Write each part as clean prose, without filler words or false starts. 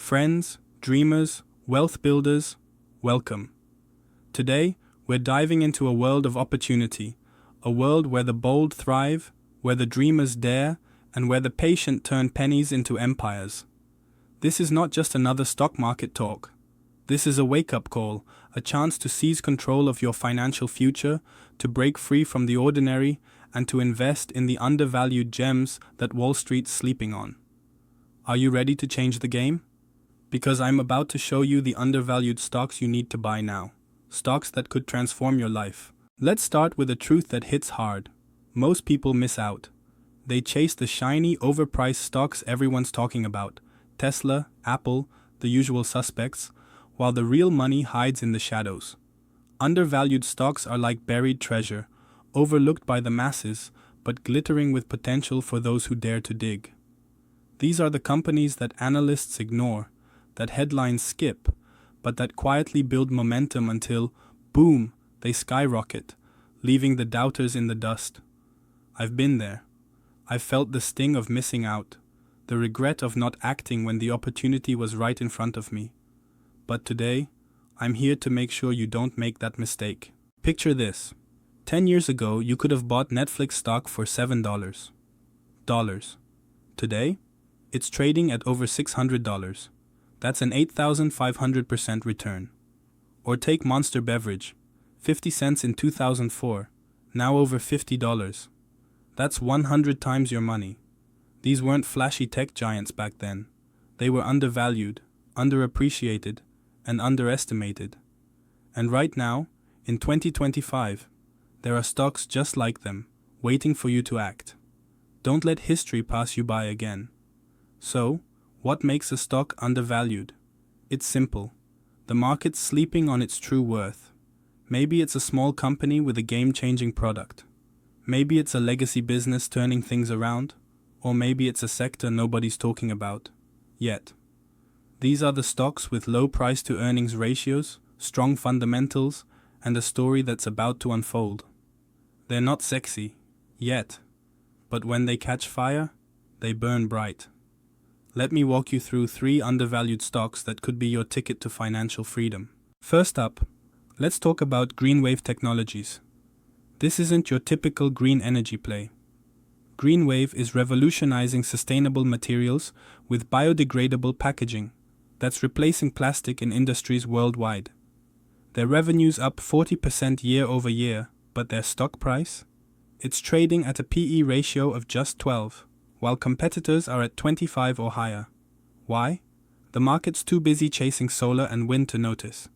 Friends, dreamers, wealth builders, welcome. Today, we're diving into a world of opportunity, a world where the bold thrive, where the dreamers dare, and where the patient turn pennies into empires. This is not just another stock market talk. This is a wake-up call, a chance to seize control of your financial future, to break free from the ordinary, and to invest in the undervalued gems that Wall Street's sleeping on. Are you ready to change the game? Because I'm about to show you the undervalued stocks you need to buy now. Stocks that could transform your life. Let's start with a truth that hits hard. Most people miss out. They chase the shiny, overpriced stocks everyone's talking about. Tesla, Apple, the usual suspects, while the real money hides in the shadows. Undervalued stocks are like buried treasure, overlooked by the masses, but glittering with potential for those who dare to dig. These are the companies that analysts ignore, that headlines skip, but that quietly build momentum until, boom, they skyrocket, leaving the doubters in the dust. I've been there. I've felt the sting of missing out, the regret of not acting when the opportunity was right in front of me. But today, I'm here to make sure you don't make that mistake. Picture this. 10 years ago, you could have bought Netflix stock for $7. Today, it's trading at over $600. That's an 8,500% return. Or take Monster Beverage, 50 cents in 2004, now over $50. That's 100 times your money. These weren't flashy tech giants back then. They were undervalued, underappreciated, and underestimated. And right now, in 2025, there are stocks just like them, waiting for you to act. Don't let history pass you by again. So, what makes a stock undervalued? It's simple. The market's sleeping on its true worth. Maybe it's a small company with a game-changing product. Maybe it's a legacy business turning things around. Or maybe it's a sector nobody's talking about yet. These are the stocks with low price-to-earnings ratios, strong fundamentals, and a story that's about to unfold. They're not sexy, yet. But when they catch fire, they burn bright. Let me walk you through 3 undervalued stocks that could be your ticket to financial freedom. First up, let's talk about GreenWave Technologies. This isn't your typical green energy play. GreenWave is revolutionizing sustainable materials with biodegradable packaging that's replacing plastic in industries worldwide. Their revenue's up 40% year over year, but their stock price? It's trading at a PE ratio of just 12, while competitors are at 25 or higher. Why? The market's too busy chasing solar and wind to notice.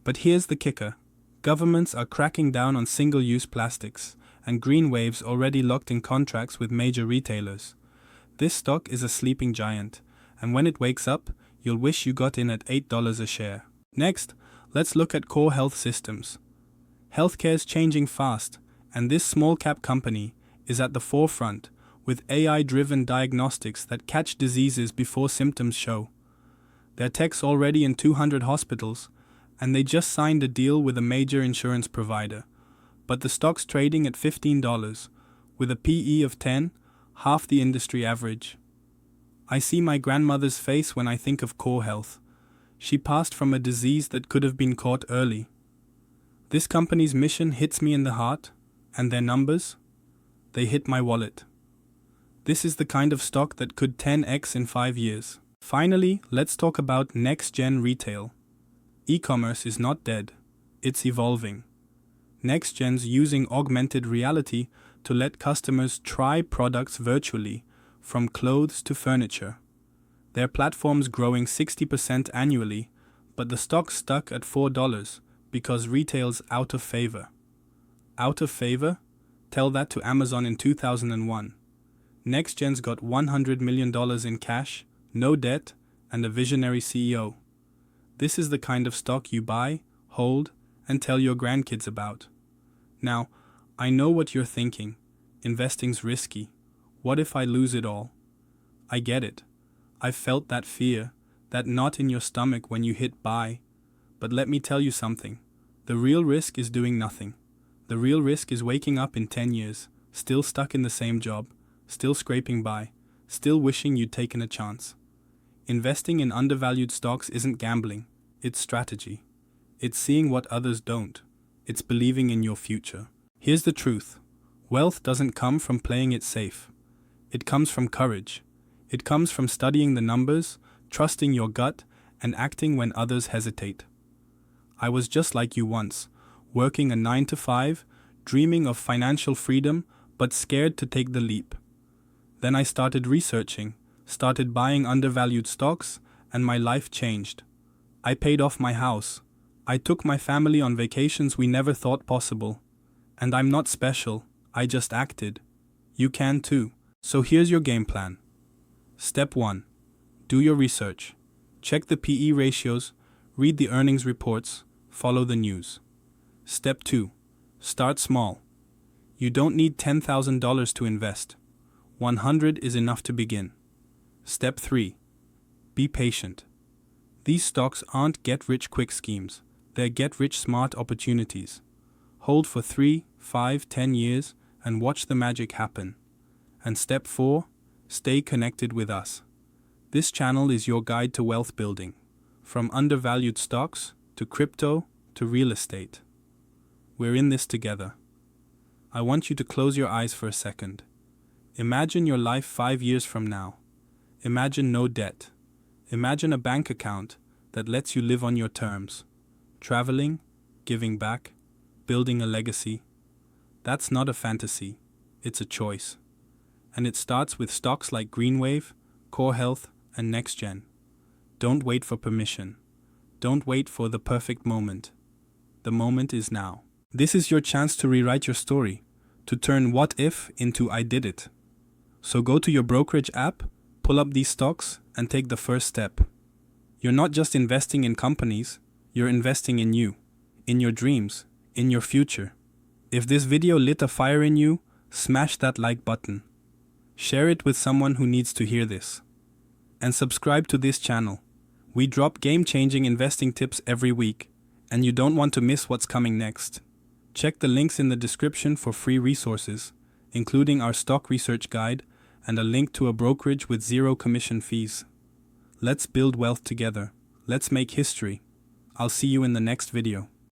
But here's the kicker. Governments are cracking down on single-use plastics, and GreenWave's already locked in contracts with major retailers. This stock is a sleeping giant, and when it wakes up, you'll wish you got in at $8 a share. Next, let's look at Core Health Systems. Healthcare's changing fast, and this small-cap company is at the forefront with AI-driven diagnostics that catch diseases before symptoms show. Their tech's already in 200 hospitals, and they just signed a deal with a major insurance provider. But the stock's trading at $15, with a PE of 10, half the industry average. I see my grandmother's face when I think of Core Health. She passed from a disease that could have been caught early. This company's mission hits me in the heart, and their numbers? They hit my wallet. This is the kind of stock that could 10x in 5 years. Finally, let's talk about next-gen retail. E-commerce is not dead, it's evolving. NextGen's using augmented reality to let customers try products virtually, from clothes to furniture. Their platform's growing 60% annually, but the stock's stuck at $4 because retail's out of favor. Out of favor? Tell that to Amazon in 2001. NextGen's got $100 million in cash, no debt, and a visionary CEO. This is the kind of stock you buy, hold, and tell your grandkids about. Now, I know what you're thinking. Investing's risky. What if I lose it all? I get it. I've felt that fear, that knot in your stomach when you hit buy. But let me tell you something. The real risk is doing nothing. The real risk is waking up in 10 years, still stuck in the same job, still scraping by, still wishing you'd taken a chance. Investing in undervalued stocks isn't gambling, it's strategy. It's seeing what others don't. It's believing in your future. Here's the truth. Wealth doesn't come from playing it safe. It comes from courage. It comes from studying the numbers, trusting your gut, and acting when others hesitate. I was just like you once, working a 9 to 5, dreaming of financial freedom, but scared to take the leap. Then I started researching, started buying undervalued stocks, and my life changed. I paid off my house. I took my family on vacations we never thought possible. And I'm not special, I just acted. You can too. So here's your game plan. Step 1. Do your research. Check the PE ratios, read the earnings reports, follow the news. Step 2. Start small. You don't need $10,000 to invest. 100 is enough to begin. Step 3. Be patient. These stocks aren't get-rich-quick schemes. They're get-rich-smart opportunities. Hold for 3, 5, 10 years and watch the magic happen. And step 4. Stay connected with us. This channel is your guide to wealth building, from undervalued stocks to crypto to real estate. We're in this together. I want you to close your eyes for a second. Imagine your life 5 years from now. Imagine no debt. Imagine a bank account that lets you live on your terms. Traveling, giving back, building a legacy. That's not a fantasy, it's a choice. And it starts with stocks like Greenwave, Core Health, and NextGen. Don't wait for permission. Don't wait for the perfect moment. The moment is now. This is your chance to rewrite your story, to turn what if into I did it. So go to your brokerage app, pull up these stocks, and take the first step. You're not just investing in companies, you're investing in you, in your dreams, in your future. If this video lit a fire in you, smash that like button. Share it with someone who needs to hear this. And subscribe to this channel. We drop game-changing investing tips every week, and you don't want to miss what's coming next. Check the links in the description for free resources, including our stock research guide and a link to a brokerage with 0 commission fees. Let's build wealth together. Let's make history. I'll see you in the next video.